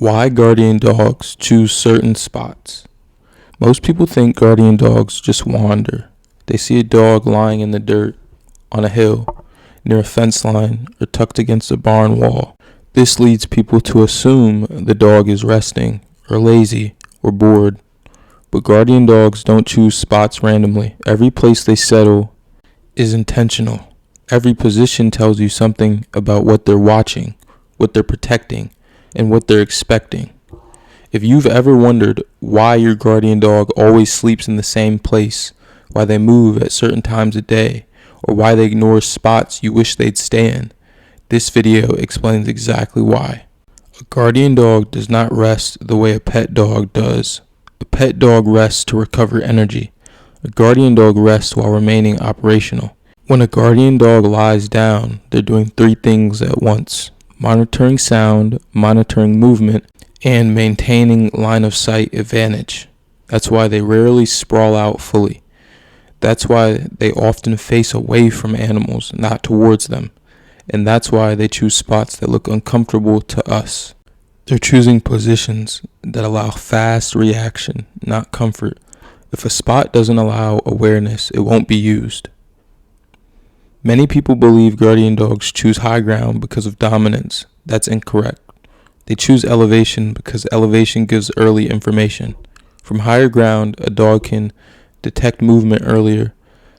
Why guardian dogs choose certain spots. Most people think guardian dogs just wander. They see a dog lying in the dirt, on a hill, near a fence line, or tucked against a barn wall. This leads people to assume the dog is resting, or lazy, or bored. But guardian dogs don't choose spots randomly. Every place they settle is intentional. Every position tells you something about what they're watching, what they're protecting, and what they're expecting. If you've ever wondered why your guardian dog always sleeps in the same place, why they move at certain times of day, or why they ignore spots you wish they'd stay in, this video explains exactly why. A guardian dog does not rest the way a pet dog does. A pet dog rests to recover energy. A guardian dog rests while remaining operational. When a guardian dog lies down, they're doing three things at once: monitoring sound, monitoring movement, and maintaining line of sight advantage. That's why they rarely sprawl out fully. That's why they often face away from animals, not towards them. And that's why they choose spots that look uncomfortable to us. They're choosing positions that allow fast reaction, not comfort. If a spot doesn't allow awareness, it won't be used. Many people believe guardian dogs choose high ground because of dominance. That's incorrect. They choose elevation because elevation gives early information. From higher ground, a dog can detect movement earlier,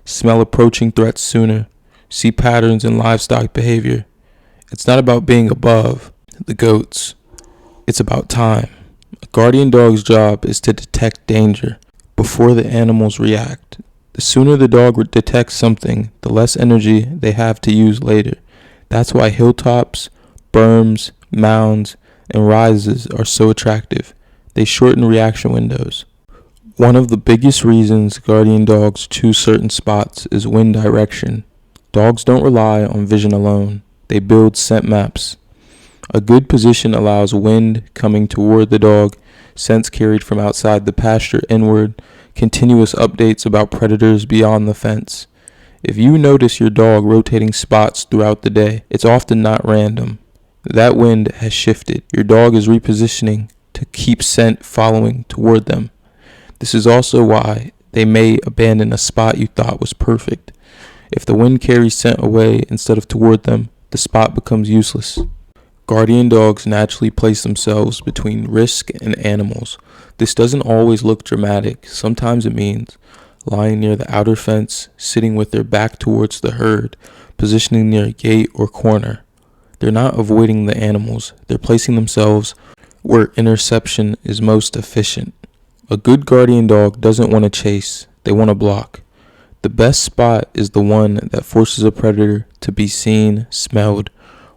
smell approaching threats sooner, see patterns in livestock behavior. It's not about being above the goats. It's about time. A guardian dog's job is to detect danger before the animals react. The sooner the dog detects something, the less energy they have to use later. That's why hilltops, berms, mounds, and rises are so attractive. They shorten reaction windows. One of the biggest reasons guardian dogs choose certain spots is wind direction. Dogs don't rely on vision alone. They build scent maps. A good position allows wind coming toward the dog, scents carried from outside the pasture inward, continuous updates about predators beyond the fence. If you notice your dog rotating spots throughout the day, it's often not random. That wind has shifted. Your dog is repositioning to keep scent following toward them. This is also why they may abandon a spot you thought was perfect. If the wind carries scent away instead of toward them, the spot becomes useless. Guardian dogs naturally place themselves between risk and animals. This doesn't always look dramatic. Sometimes it means lying near the outer fence, sitting with their back towards the herd, positioning near a gate or corner. They're not avoiding the animals. They're placing themselves where interception is most efficient. A good guardian dog doesn't want to chase. They want to block. The best spot is the one that forces a predator to be seen, smelled,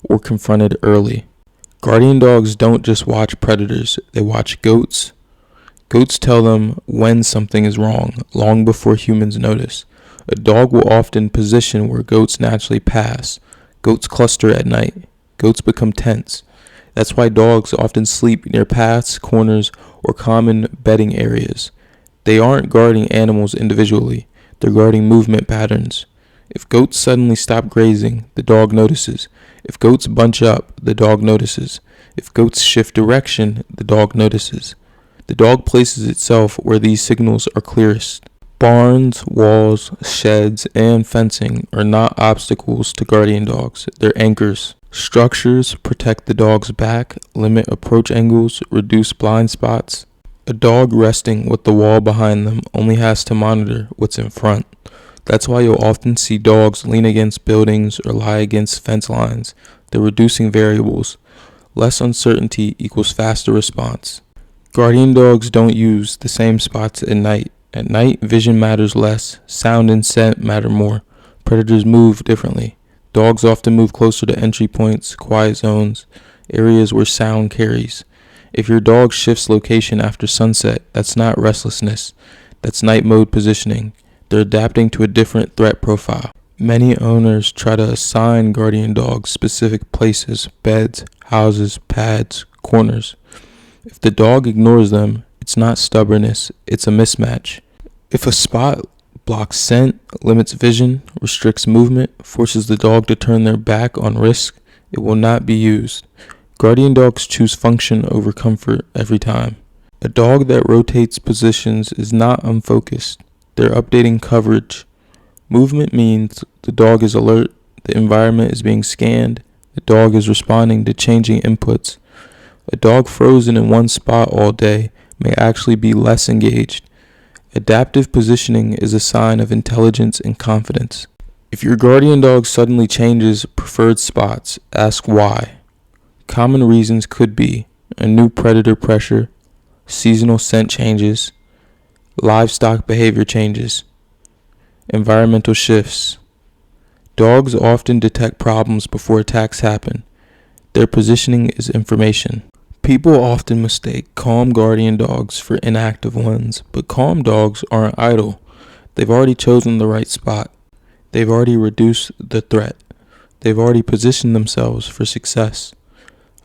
or confronted early. Guardian dogs don't just watch predators. They watch goats. Goats tell them when something is wrong, long before humans notice. A dog will often position where goats naturally pass. Goats cluster at night. Goats become tense. That's why dogs often sleep near paths, corners, or common bedding areas. They aren't guarding animals individually. They're guarding movement patterns. If goats suddenly stop grazing, the dog notices. If goats bunch up, the dog notices. If goats shift direction, the dog notices. The dog places itself where these signals are clearest. Barns, walls, sheds, and fencing are not obstacles to guardian dogs. They're anchors. Structures protect the dog's back, limit approach angles, reduce blind spots. A dog resting with the wall behind them only has to monitor what's in front. That's why you'll often see dogs lean against buildings or lie against fence lines. They're reducing variables. Less uncertainty equals faster response. Guardian dogs don't use the same spots at night. At night, vision matters less. Sound and scent matter more. Predators move differently. Dogs often move closer to entry points, quiet zones, areas where sound carries. If your dog shifts location after sunset, that's not restlessness. That's night mode positioning. They're adapting to a different threat profile. Many owners try to assign guardian dogs specific places, beds, houses, pads, corners. If the dog ignores them, it's not stubbornness, it's a mismatch. If a spot blocks scent, limits vision, restricts movement, forces the dog to turn their back on risk, it will not be used. Guardian dogs choose function over comfort every time. A dog that rotates positions is not unfocused. They're updating coverage. Movement means the dog is alert, the environment is being scanned, the dog is responding to changing inputs. A dog frozen in one spot all day may actually be less engaged. Adaptive positioning is a sign of intelligence and confidence. If your guardian dog suddenly changes preferred spots, ask why. Common reasons could be a new predator pressure, seasonal scent changes, livestock behavior changes, environmental shifts. Dogs often detect problems before attacks happen. Their positioning is information. People often mistake calm guardian dogs for inactive ones, but calm dogs aren't idle. They've already chosen the right spot. They've already reduced the threat. They've already positioned themselves for success.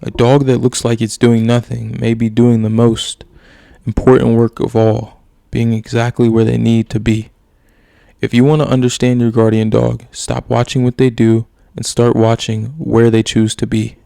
A dog that looks like it's doing nothing may be doing the most important work of all, being exactly where they need to be. If you want to understand your guardian dog, stop watching what they do and start watching where they choose to be.